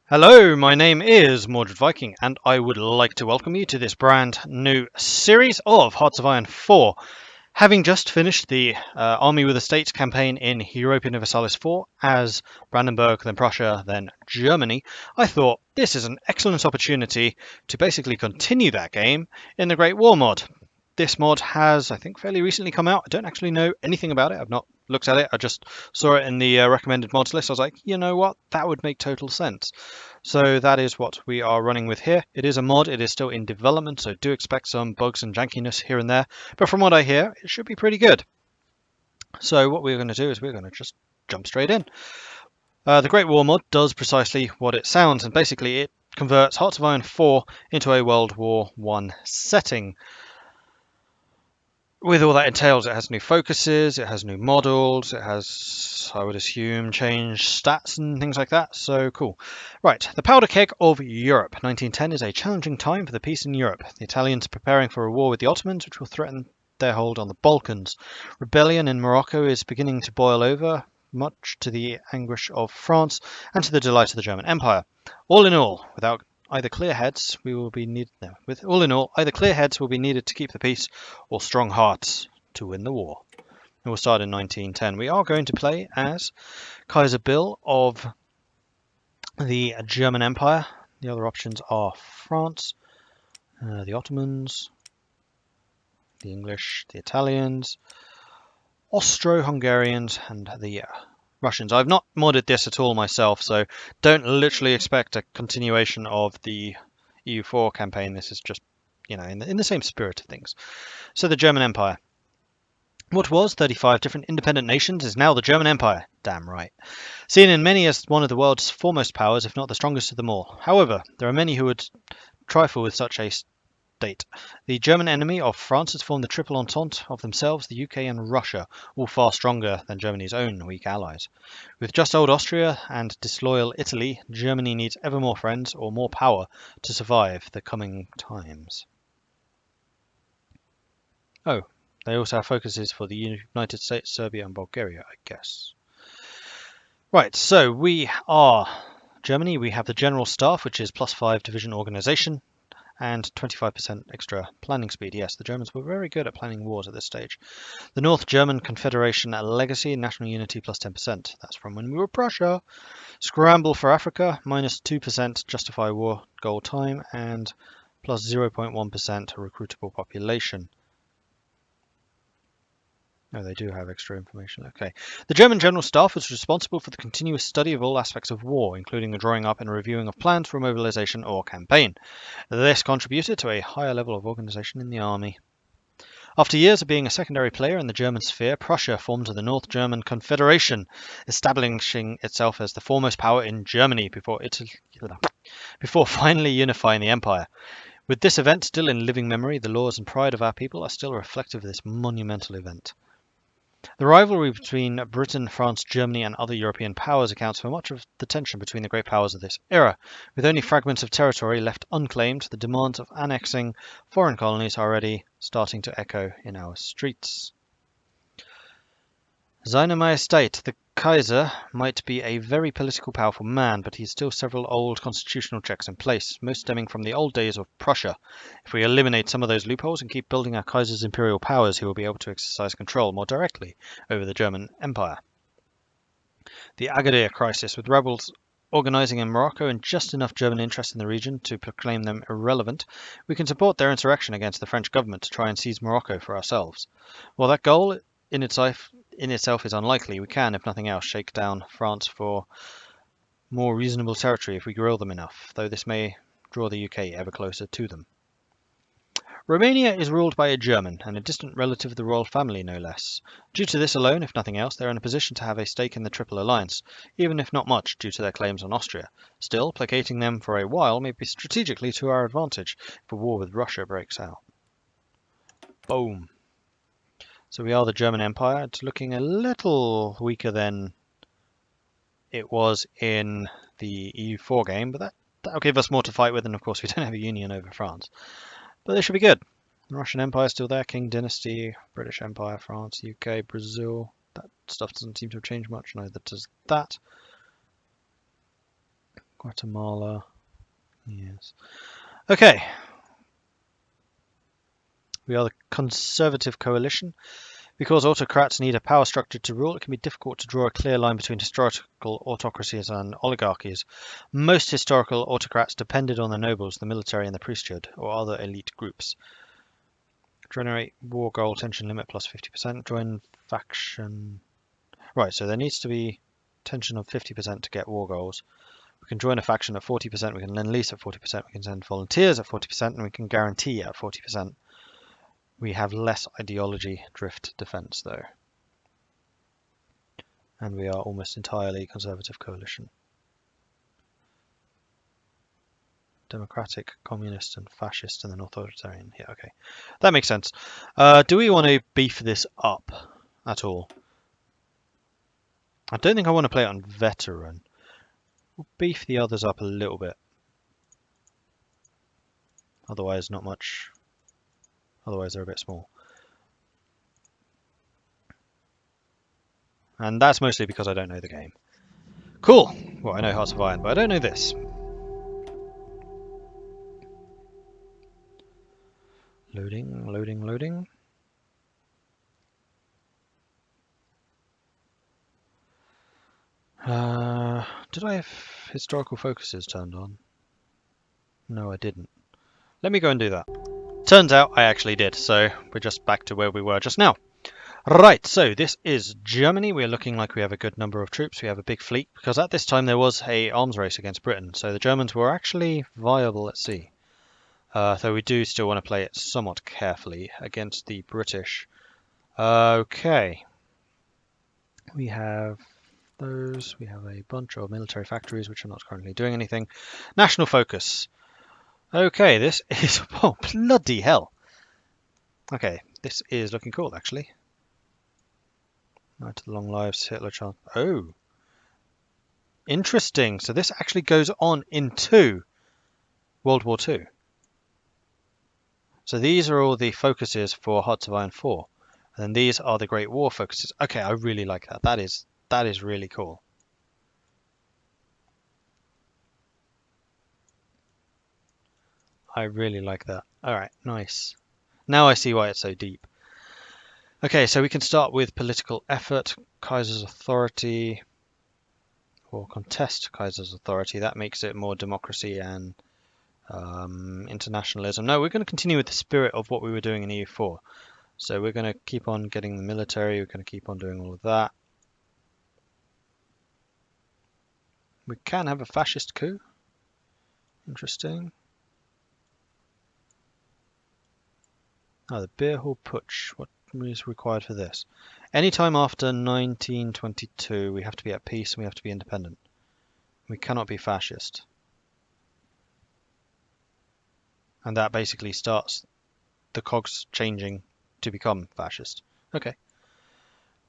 Hello, my name is Mordred Viking, and I would like to welcome you to this brand new series of Hearts of Iron 4. Having just finished the Army with a State campaign in Europa Universalis IV as Brandenburg, then Prussia, then Germany, I thought this is an excellent opportunity to basically continue that game in the Great War mod. This mod has, I think, fairly recently come out. I don't actually know anything about it. I've not looked at it. I just saw it in the recommended mods list. I was like, you know what? That would make total sense. So that is what we are running with here. It is a mod. It is still in development, so do expect some bugs and jankiness here and there. But from what I hear, it should be pretty good. So what we're going to do is we're going to just jump straight in. The Great War mod does precisely what it sounds, and basically it converts Hearts of Iron 4 into a World War I setting. With all that entails, it has new focuses, it has new models, it has, I would assume, changed stats and things like that, so cool. Right, the powder keg of Europe. 1910 is a challenging time for the peace in Europe. The Italians are preparing for a war with the Ottomans, which will threaten their hold on the Balkans. Rebellion in Morocco is beginning to boil over, much to the anguish of France and to the delight of the German Empire. All in all, without either clear heads, all in all, either clear heads will be needed to keep the peace, or strong hearts to win the war. And we'll start in 1910. We are going to play as Kaiser Bill of the German Empire. The other options are France, the Ottomans, the English, the Italians, Austro-Hungarians, and the Russians. I've not modded this at all myself, so don't literally expect a continuation of the EU4 campaign. This is just, in the same spirit of things. So the German Empire. What was 35 different independent nations is now the German Empire. Damn right. Seen in many as one of the world's foremost powers, if not the strongest of them all. However, there are many who would trifle with such a state. The German enemy of France has formed the triple entente of themselves, the UK and Russia, all far stronger than Germany's own weak allies. With just old Austria and disloyal Italy, Germany needs ever more friends or more power to survive the coming times. Oh, they also have focuses for the United States, Serbia and Bulgaria, I guess. Right, so we are Germany. We have the General Staff, which is +5 division organization, and 25% extra planning speed. Yes, the Germans were very good at planning wars at this stage. The North German Confederation legacy, national unity +10%. That's from when we were Prussia. Scramble for Africa, -2% justify war goal time, and +0.1% recruitable population. Oh, they do have extra information. Okay. The German General Staff was responsible for the continuous study of all aspects of war, including the drawing up and reviewing of plans for mobilization or campaign. This contributed to a higher level of organization in the army. After years of being a secondary player in the German sphere, Prussia formed the North German Confederation, establishing itself as the foremost power in Germany before finally unifying the empire. With this event still in living memory, the laws and pride of our people are still reflective of this monumental event. The rivalry between Britain, France, Germany and other European powers accounts for much of the tension between the great powers of this era. With only fragments of territory left unclaimed, the demands of annexing foreign colonies are already starting to echo in our streets. Seine Majestät, the Kaiser, might be a very politically powerful man, but he has still several old constitutional checks in place, most stemming from the old days of Prussia. If we eliminate some of those loopholes and keep building our Kaiser's imperial powers, he will be able to exercise control more directly over the German Empire. The Agadir crisis, with rebels organizing in Morocco and just enough German interest in the region to proclaim them irrelevant, we can support their insurrection against the French government to try and seize Morocco for ourselves. While that goal in itself is unlikely, we can, if nothing else, shake down France for more reasonable territory if we grill them enough, though this may draw the UK ever closer to them. Romania is ruled by a German, and a distant relative of the royal family no less. Due to this alone, if nothing else, they are in a position to have a stake in the Triple Alliance, even if not much due to their claims on Austria. Still, placating them for a while may be strategically to our advantage if a war with Russia breaks out. Boom. So we are the German Empire. It's looking a little weaker than it was in the EU4 game, but that'll give us more to fight with, and of course we don't have a union over France. But they should be good. The Russian Empire is still there, King Dynasty, British Empire, France, UK, Brazil. That stuff doesn't seem to have changed much, neither does that. Guatemala. Yes. Okay. We are the Conservative Coalition. Because autocrats need a power structure to rule, it can be difficult to draw a clear line between historical autocracies and oligarchies. Most historical autocrats depended on the nobles, the military, and the priesthood, or other elite groups. Generate war goal tension limit plus 50%. Join faction. Right, so there needs to be tension of 50% to get war goals. We can join a faction at 40%, we can lend lease at 40%, we can send volunteers at 40%, and we can guarantee at 40%. We have less ideology drift defense though. And we are almost entirely Conservative Coalition. Democratic, Communist, and Fascist, and then Authoritarian. Yeah, okay. That makes sense. Do we want to beef this up at all? I don't think I want to play it on Veteran. We'll beef the others up a little bit. Otherwise, not much. Otherwise, they're a bit small. And that's mostly because I don't know the game. Cool! Well, I know Hearts of Iron, but I don't know this. Loading, loading, loading. Did I have historical focuses turned on? No, I didn't. Let me go and do that. Turns out I actually did, so we're just back to where we were just now. Right, so this is Germany. We're looking like we have a good number of troops. We have a big fleet, because at this time there was a arms race against Britain, so the Germans were actually viable at sea. Though we do still want to play it somewhat carefully against the British. Okay. We have those. We have a bunch of military factories, which are not currently doing anything. National focus. Okay, this is... Oh, bloody hell. Okay, this is looking cool, actually. Right to the long lives, Hitler chant. Oh. Interesting. So this actually goes on into World War II. So these are all the focuses for Hearts of Iron 4. And then these are the Great War focuses. Okay, I really like that. That is really cool. I really like that. Alright, nice. Now I see why it's so deep. Okay, so we can start with political effort, Kaiser's authority, or contest Kaiser's authority. That makes it more democracy and internationalism. No, we're going to continue with the spirit of what we were doing in EU4. So we're going to keep on getting the military, we're going to keep on doing all of that. We can have a fascist coup. Interesting. Oh, the beer hall putsch. What is required for this? Anytime after 1922, we have to be at peace and we have to be independent. We cannot be fascist. And that basically starts the cogs changing to become fascist. Okay.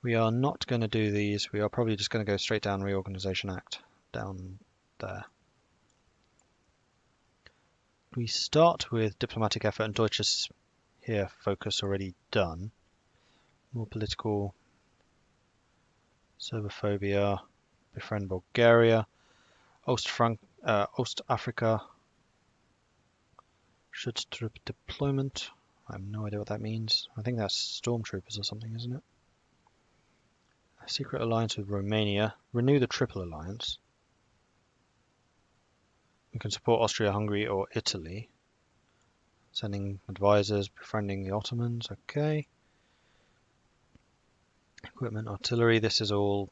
We are not going to do these. We are probably just going to go straight down Reorganization Act. Down there. We start with diplomatic effort and Deutsches here focus already done. More political. Serbophobia. Befriend Bulgaria. Ost Africa. Schutztrupp deployment. I have no idea what that means. I think that's stormtroopers or something, isn't it? A secret alliance with Romania. Renew the Triple Alliance. We can support Austria, Hungary, or Italy. Sending advisors, befriending the Ottomans. Okay. Equipment, artillery. This is all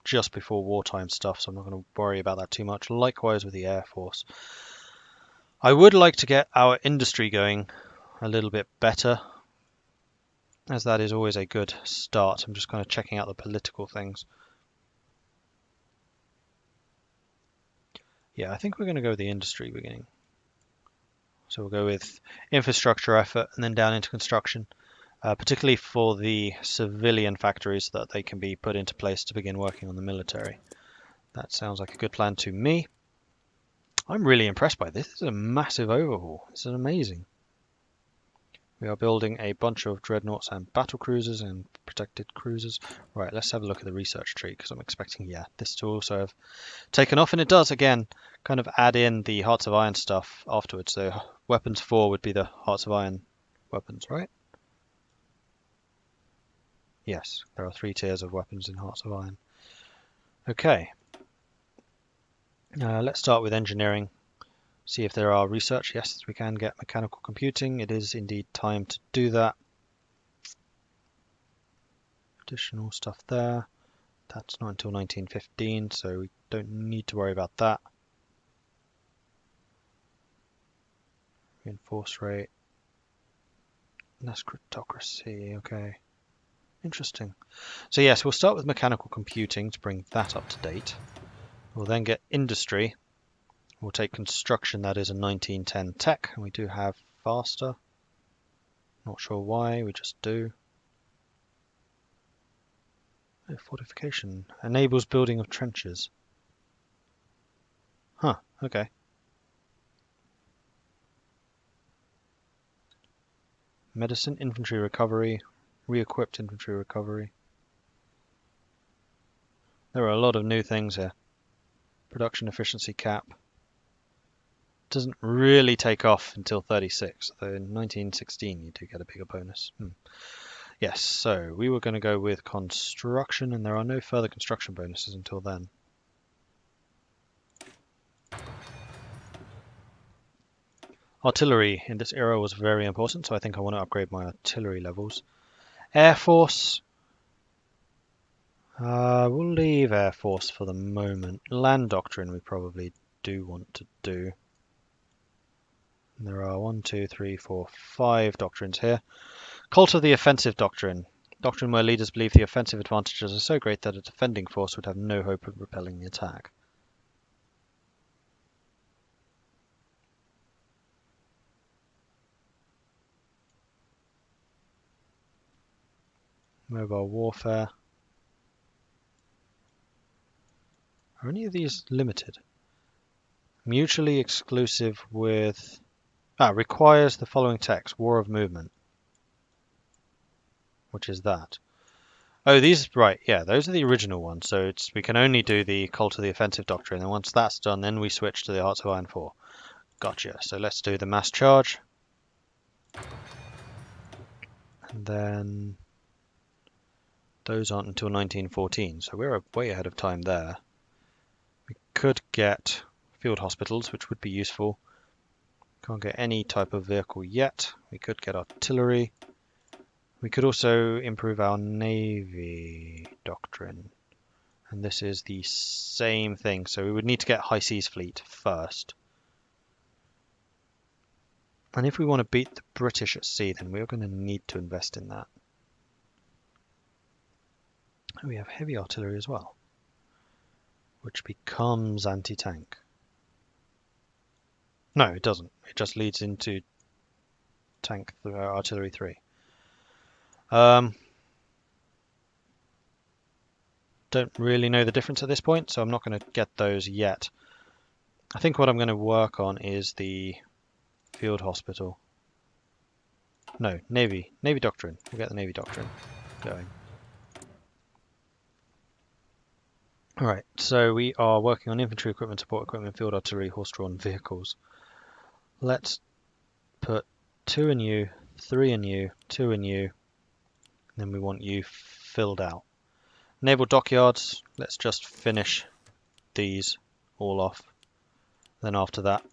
just before wartime stuff, so I'm not going to worry about that too much. Likewise with the Air Force. I would like to get our industry going a little bit better, as that is always a good start. I'm just kind of checking out the political things. Yeah, I think we're going to go with the industry beginning. So we'll go with infrastructure effort and then down into construction, particularly for the civilian factories so that they can be put into place to begin working on the military. That sounds like a good plan to me. I'm really impressed by this. This is a massive overhaul. This is amazing. We are building a bunch of dreadnoughts and battle cruisers and protected cruisers. Right, let's have a look at the research tree, because I'm expecting, yeah, this to also have taken off, and it does, again, kind of add in the Hearts of Iron stuff afterwards. So weapons 4 would be the Hearts of Iron weapons, right? Yes, there are 3 tiers of weapons in Hearts of Iron. Okay, let's start with engineering. See if there are research. Yes, we can get mechanical computing. It is indeed time to do that. Additional stuff there. That's not until 1915, so we don't need to worry about that. Reinforce rate. Less cryptocracy, okay. Interesting. So yes, we'll start with mechanical computing to bring that up to date. We'll then get industry. We'll take construction, that is a 1910 tech, and we do have faster. Not sure why, we just do. Oh, fortification. Enables building of trenches. Huh, okay. Medicine, infantry recovery, re-equipped infantry recovery. There are a lot of new things here. Production efficiency cap. Doesn't really take off until 36, though in 1916 you do get a bigger bonus. Yes, so we were going to go with construction, and there are no further construction bonuses until then. Artillery in this era was very important, so I think I want to upgrade my artillery levels. Air Force. We'll leave Air Force for the moment. Land Doctrine we probably do want to do. There are 1, 2, 3, 4, 5 doctrines here. Cult of the Offensive Doctrine. Doctrine where leaders believe the offensive advantages are so great that a defending force would have no hope of repelling the attack. Mobile warfare. Are any of these limited? Mutually exclusive with... requires the following text. War of Movement. Which is that. Oh, these, right, yeah, those are the original ones. So we can only do the Cult of the Offensive Doctrine. And once that's done, then we switch to the Hearts of Iron 4. Gotcha. So let's do the Mass Charge. And then... those aren't until 1914, so we're way ahead of time there. We could get field hospitals, which would be useful. Can't get any type of vehicle yet. We could get artillery. We could also improve our navy doctrine. And this is the same thing, so we would need to get High Seas Fleet first. And if we want to beat the British at sea, then we're going to need to invest in that. We have heavy artillery as well, which becomes anti-tank. No, it doesn't. It just leads into tank artillery 3. Don't really know the difference at this point, so I'm not going to get those yet. I think what I'm going to work on is the field hospital. No, Navy doctrine. We'll get the Navy doctrine going. Alright, so we are working on infantry equipment, support equipment, field artillery, horse-drawn vehicles. Let's put 2 in you, 3 in you, 2 in you, and then we want you filled out. Naval dockyards, let's just finish these all off. Then after that,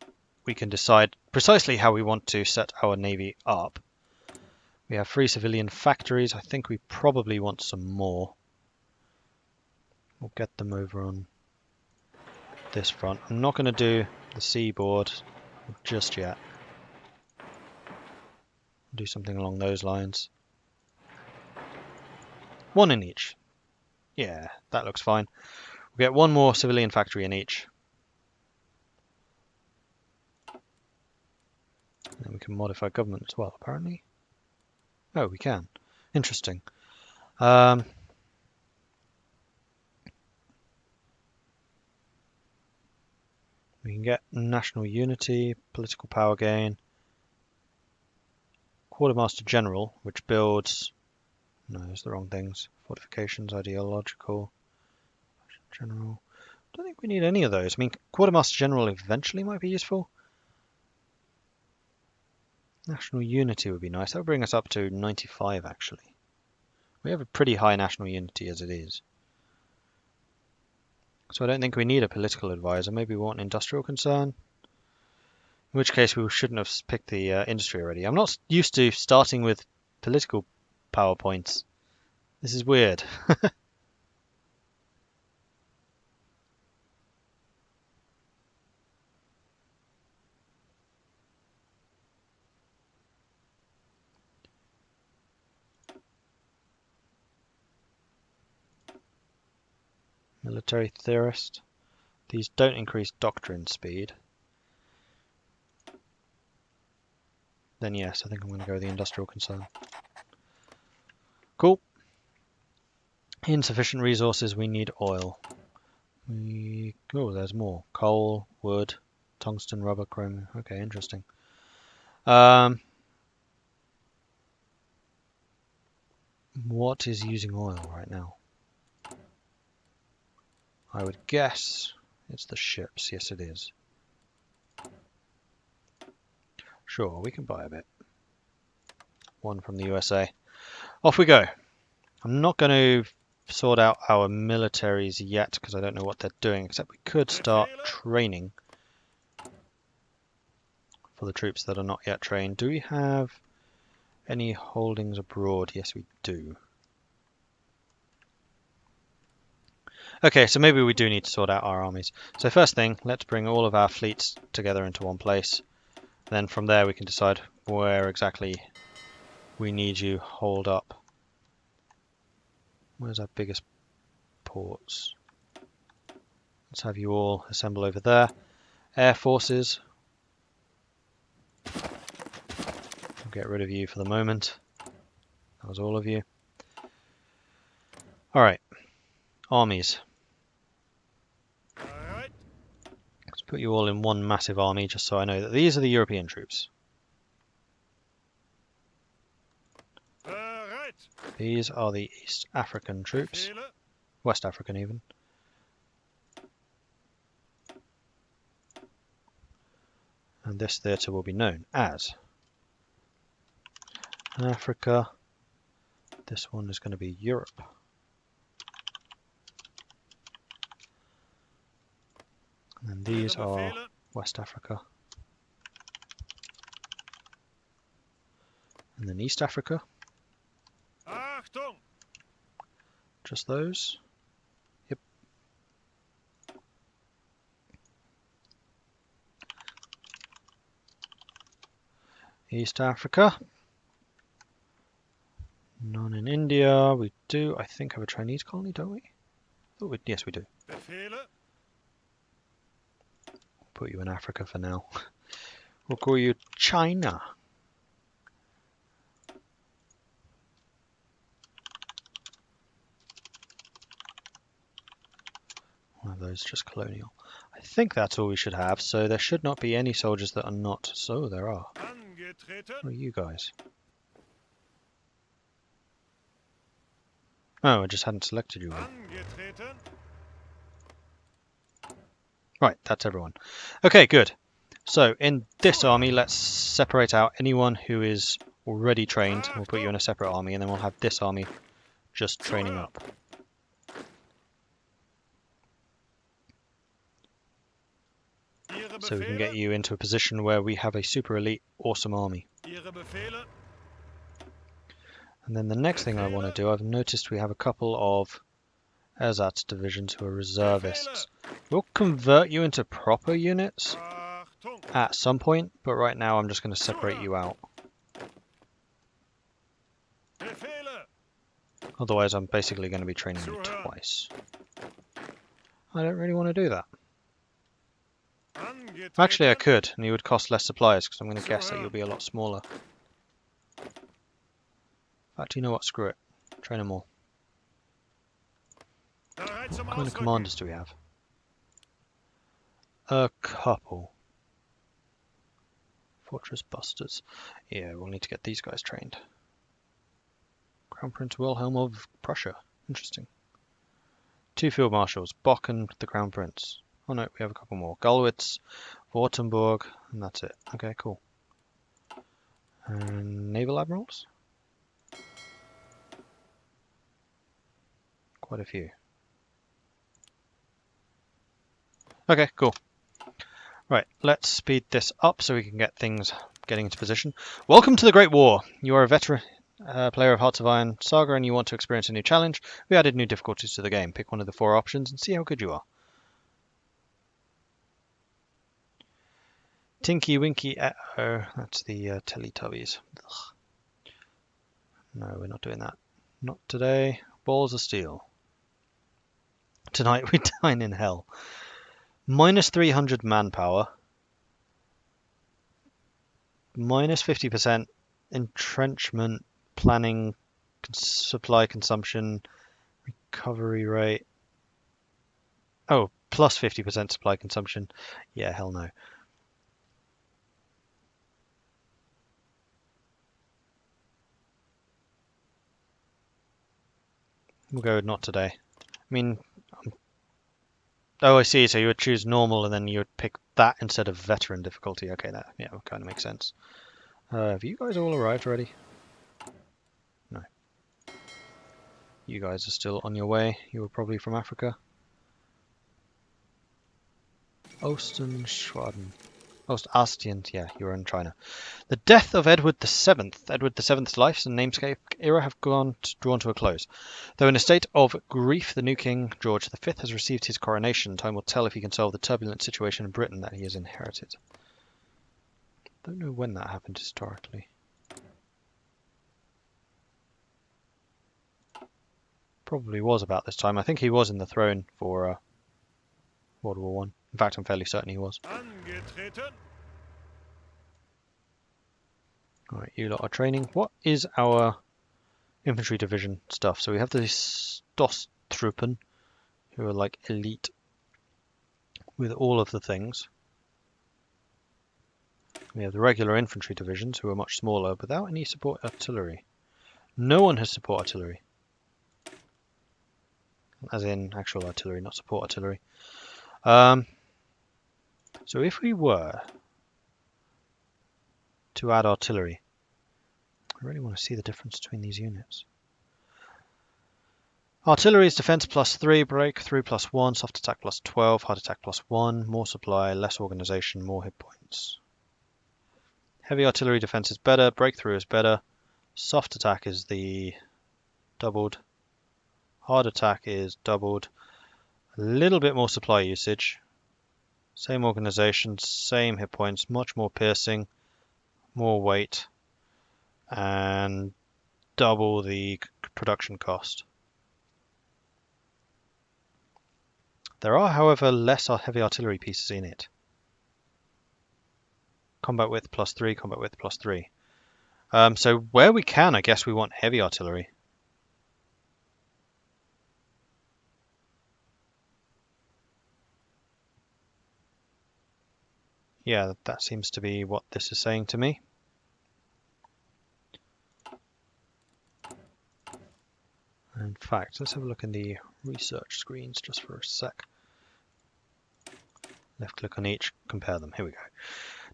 we can decide precisely how we want to set our navy up. We have 3 civilian factories. I think we probably want some more. We'll get them over on this front. I'm not going to do the seaboard just yet. Do something along those lines. 1 in each. Yeah, that looks fine. We'll get 1 more civilian factory in each. And then we can modify government as well, apparently. Oh, we can. Interesting. We can get national unity, political power gain, Quartermaster General, which builds... No, it's the wrong things. Fortifications, ideological... General... I don't think we need any of those. I mean, Quartermaster General eventually might be useful. National unity would be nice. That would bring us up to 95, actually. We have a pretty high national unity as it is. So I don't think we need a political advisor. Maybe we want an industrial concern. In which case we shouldn't have picked the industry already. I'm not used to starting with political PowerPoints. This is weird. Military theorist. These don't increase doctrine speed. Then yes, I think I'm going to go with the industrial concern. Cool. Insufficient resources, we need oil. Oh, there's more. Coal, wood, tungsten, rubber, chrome. Okay, interesting. What is using oil right now? I would guess it's the ships. Yes, it is. Sure, we can buy a bit. One from the USA. Off we go. I'm not going to sort out our militaries yet because I don't know what they're doing, except we could start training for the troops that are not yet trained. Do we have any holdings abroad? Yes, we do. Okay, so maybe we do need to sort out our armies. So first thing, let's bring all of our fleets together into one place. Then from there we can decide where exactly we need you hold up. Where's our biggest ports? Let's have you all assemble over there. Air forces. I'll get rid of you for the moment. That was all of you. Alright. Armies. Let's put you all in one massive army just so I know that these are the European troops. These are the East African troops. West African even. And this theatre will be known as Africa. This one is going to be Europe. And these are West Africa. And then East Africa. Just those. Yep. East Africa. None in India. We do, I think, have a Chinese colony, don't we? Oh, yes, we do. Put you in Africa for now. We'll call you China. One of those just colonial. I think that's all we should have, so there should not be any soldiers that are not. So there are. Who are you guys? Oh, I just hadn't selected you all. Right, that's everyone. Okay, good. So in this army, let's separate out anyone who is already trained. We'll put you in a separate army, and then we'll have this army just training up. So we can get you into a position where we have a super elite, awesome army. And then the next thing I want to do, I've noticed we have a couple of ersatz divisions who are reservists. We'll convert you into proper units at some point, but right now I'm just going to separate you out. Otherwise I'm basically going to be training you twice. I don't really want to do that. Actually I could, and you would cost less supplies, because I'm going to guess that you'll be a lot smaller. In fact, you know what, screw it. Train them all. What kind of commanders do we have? A couple. Fortress busters. Yeah, we'll need to get these guys trained. Crown Prince Wilhelm of Prussia. Interesting. 2 field marshals, Bock and the Crown Prince. Oh no, we have a couple more. Gulwitz, Wartenburg, and that's it. Okay, cool. And naval admirals? Quite a few. Okay, cool. Right, let's speed this up so we can get things getting into position. Welcome to the Great War. You are a veteran player of Hearts of Iron Saga and you want to experience a new challenge. We added new difficulties to the game. Pick one of the 4 options and see how good you are. Tinky Winky oh, that's the Teletubbies. Ugh. No, we're not doing that. Not today. Balls of Steel. Tonight we dine in hell. Minus 300 manpower. Minus 50% entrenchment, planning, supply consumption, recovery rate. Oh, plus 50% supply consumption. Yeah, hell no. We'll go with not today. I mean, oh, I see. So you would choose normal and then you would pick that instead of veteran difficulty. Okay, that kind of makes sense. Have you guys all arrived already? No. You guys are still on your way. You were probably from Africa. Ostenschwaden. Ost-Astien, yeah, you were in China. The death of Edward VII. Edward VII's life and namesake era have drawn to a close. Though in a state of grief, the new king, George V, has received his coronation. Time will tell if he can solve the turbulent situation in Britain that he has inherited. Don't know when that happened historically. Probably was about this time. I think he was in the throne for World War One. In fact, I'm fairly certain he was. Alright, you lot are training. What is our infantry division stuff? So we have the Stosstruppen, who are like elite with all of the things. We have the regular infantry divisions, who are much smaller, without any support artillery. No one has support artillery. As in actual artillery, not support artillery. So if we were to add artillery, I really want to see the difference between these units. Artillery is defense +3, breakthrough +1, soft attack +12, hard attack +1, more supply, less organization, more hit points. Heavy artillery defense is better, breakthrough is better, soft attack is the doubled, hard attack is doubled, a little bit more supply usage, same organization, same hit points, much more piercing, more weight, and double the production cost. There are, however, less heavy artillery pieces in it. Combat width +3, combat width +3. So where we can, I guess we want heavy artillery. Yeah, that seems to be what this is saying to me. In fact, let's have a look in the research screens just for a sec. Left click on each, compare them. Here we go.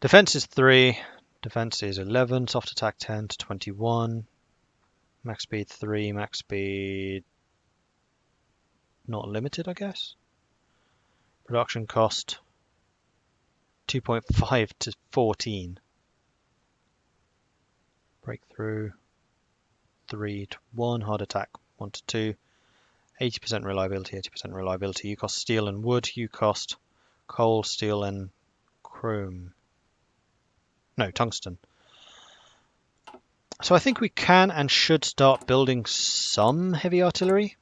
Defense is 3, defense is 11, soft attack 10 to 21, max speed 3, max speed not limited, I guess. Production cost 2.5 to 14. Breakthrough 3 to 1, hard attack 1 to 2, 80% reliability, 80% reliability. You cost steel and wood, you cost coal, steel and chrome. No, tungsten. So I think we can and should start building some heavy artillery.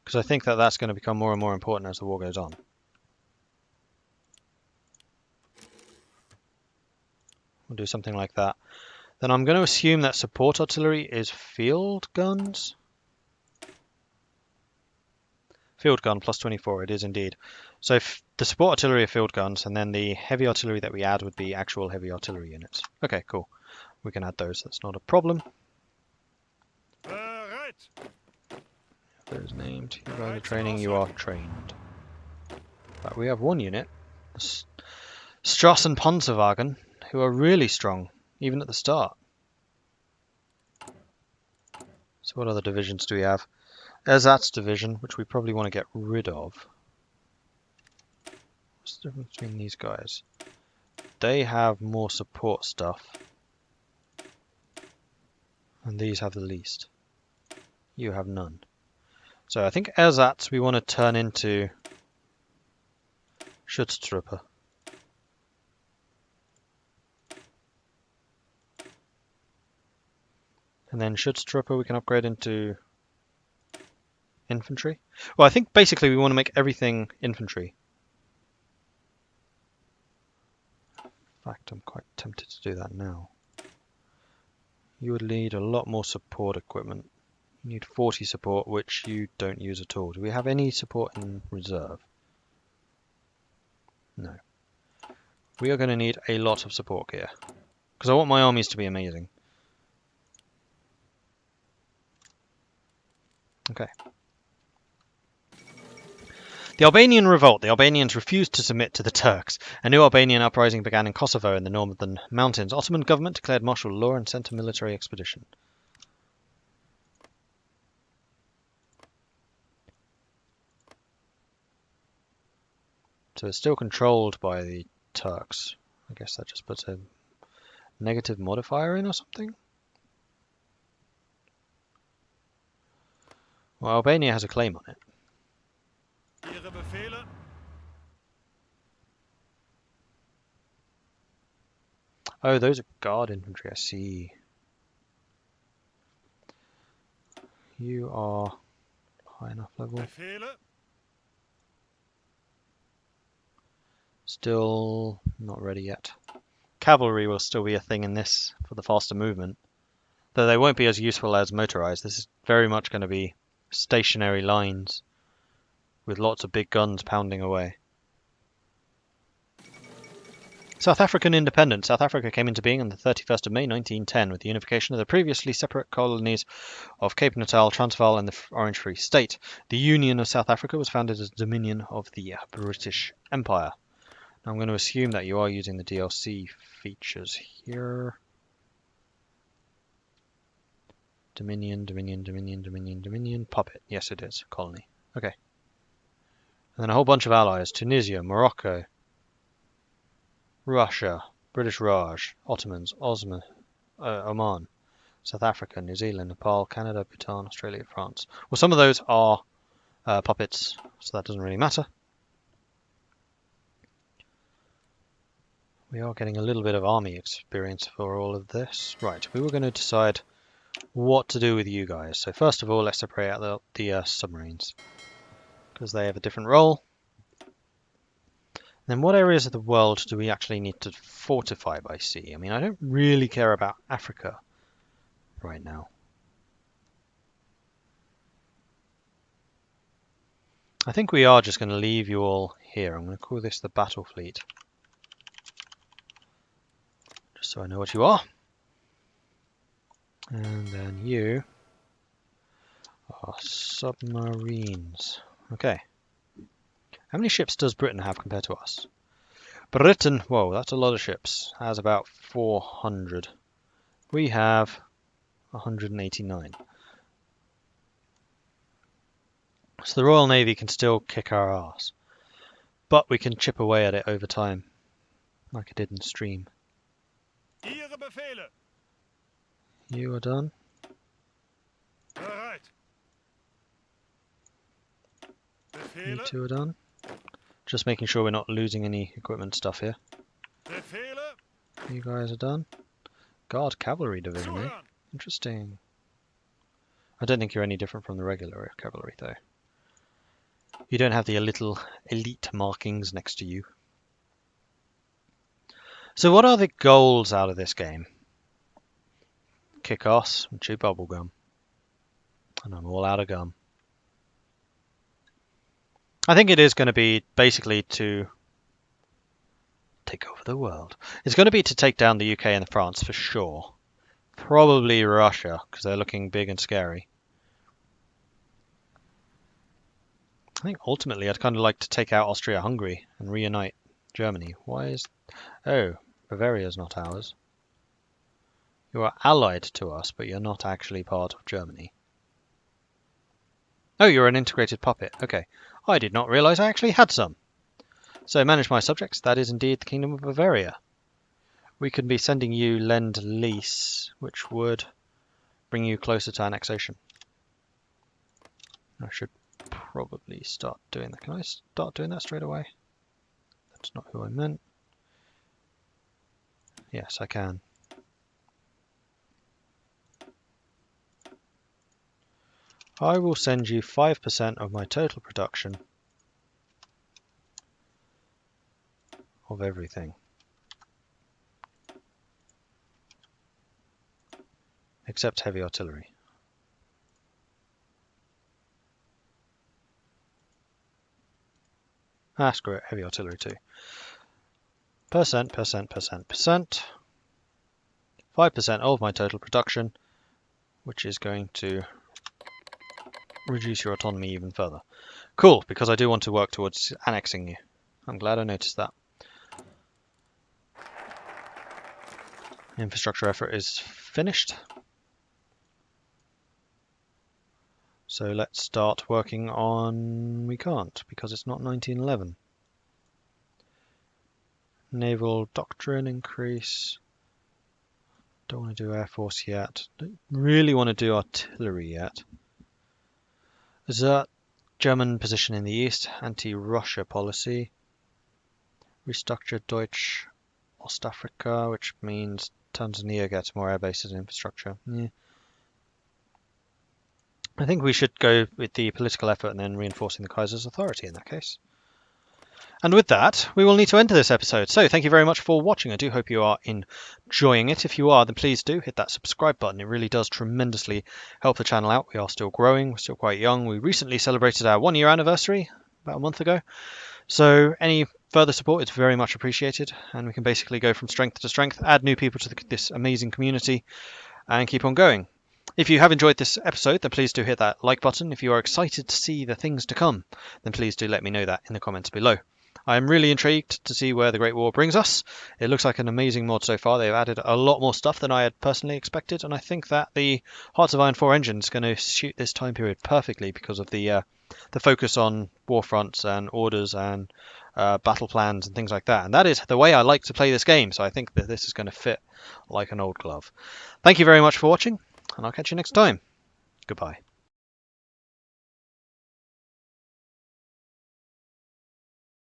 Because I think that that's going to become more and more important as the war goes on. We'll do something like that. Then I'm going to assume that support artillery is field guns. Field gun plus 24, it is indeed. So the support artillery are field guns, and then the heavy artillery that we add would be actual heavy artillery units. Okay, cool. We can add those, that's not a problem. Those named. You guys are training, you are trained. But we have one unit, Strassen Panzerwagen, who are really strong, even at the start. So what other divisions do we have? Ersatz's division, which we probably want to get rid of. What's the difference between these guys? They have more support stuff. And these have the least. You have none. So I think Ersatz we want to turn into Schutztruppe. And then Schutztruppe we can upgrade into infantry. Well, I think basically we want to make everything infantry. In fact, I'm quite tempted to do that now. You would need a lot more support equipment. You need 40 support, which you don't use at all. Do we have any support in reserve? No. We are going to need a lot of support gear, because I want my armies to be amazing. Okay. The Albanian revolt. The Albanians refused to submit to the Turks. A new Albanian uprising began in Kosovo in the northern mountains. Ottoman government declared martial law and sent a military expedition. So it's still controlled by the Turks. I guess that just puts a negative modifier in or something. Well, Albania has a claim on it. Oh, those are guard infantry, I see. You are high enough level. Still not ready yet. Cavalry will still be a thing in this for the faster movement. Though they won't be as useful as motorized. This is very much going to be stationary lines with lots of big guns pounding away. South African independence. South Africa came into being on the 31st of May 1910 with the unification of the previously separate colonies of Cape Natal, Transvaal and the Orange Free State. The Union of South Africa was founded as a dominion of the British Empire. Now I'm going to assume that you are using the DLC features here. Dominion, Dominion, Dominion, Dominion, Dominion, Puppet. Yes, it is. Colony. Okay. And then a whole bunch of allies. Tunisia, Morocco, Russia, British Raj, Ottomans, Oman, South Africa, New Zealand, Nepal, Canada, Bhutan, Australia, France. Well, some of those are puppets, so that doesn't really matter. We are getting a little bit of army experience for all of this. Right, we were going to decide what to do with you guys. So first of all, let's separate out the submarines, because they have a different role. Then what areas of the world do we actually need to fortify by sea? I mean, I don't really care about Africa right now. I think we are just going to leave you all here. I'm going to call this the battle fleet, just so I know what you are. And then you are submarines. Okay. How many ships does Britain have compared to us? Britain, whoa, that's a lot of ships. Has about 400. We have 189. So the Royal Navy can still kick our ass. But we can chip away at it over time, like I did in Stream. You are done. You two are done. Just making sure we're not losing any equipment stuff here. You guys are done. Guard Cavalry Division, eh? Interesting. I don't think you're any different from the regular cavalry, though. You don't have the little elite markings next to you. So what are the goals out of this game? Kick ass and chew bubble gum. And I'm all out of gum. I think it is going to be basically to take over the world. It's going to be to take down the UK and France for sure. Probably Russia, because they're looking big and scary. I think ultimately I'd kind of like to take out Austria-Hungary and reunite Germany. Why is... Oh, Bavaria's not ours. You are allied to us, but you're not actually part of Germany. Oh, you're an integrated puppet. Okay. I did not realise I actually had some. So manage my subjects. That is indeed the Kingdom of Bavaria. We could be sending you Lend-Lease, which would bring you closer to annexation. I should probably start doing that. Can I start doing that straight away? That's not who I meant. Yes, I can. I will send you 5% of my total production of everything. Except heavy artillery. Ah, screw it, heavy artillery too. Percent. 5% of my total production, which is going to reduce your autonomy even further. Cool, because I do want to work towards annexing you. I'm glad I noticed that. Infrastructure effort is finished. So let's start working on... We can't, because it's not 1911. Naval doctrine increase. Don't want to do Air Force yet. Don't really want to do artillery yet. Assert German position in the east. Anti-Russia policy. Restructure Deutsch Ostafrika, which means Tanzania gets more air bases and infrastructure. Yeah. I think we should go with the political effort and then reinforcing the Kaiser's authority in that case. And with that, we will need to end this episode. So thank you very much for watching. I do hope you are enjoying it. If you are, then please do hit that subscribe button. It really does tremendously help the channel out. We are still growing. We're still quite young. We recently celebrated our 1-year anniversary about a month ago. So any further support is very much appreciated. And we can basically go from strength to strength, add new people to this amazing community, and keep on going. If you have enjoyed this episode, then please do hit that like button. If you are excited to see the things to come, then please do let me know that in the comments below. I am really intrigued to see where the Great War brings us. It looks like an amazing mod so far. They've added a lot more stuff than I had personally expected, and I think that the Hearts of Iron 4 engine is going to suit this time period perfectly because of the focus on war fronts and orders and battle plans and things like that. And that is the way I like to play this game, so I think that this is going to fit like an old glove. Thank you very much for watching, and I'll catch you next time. Goodbye.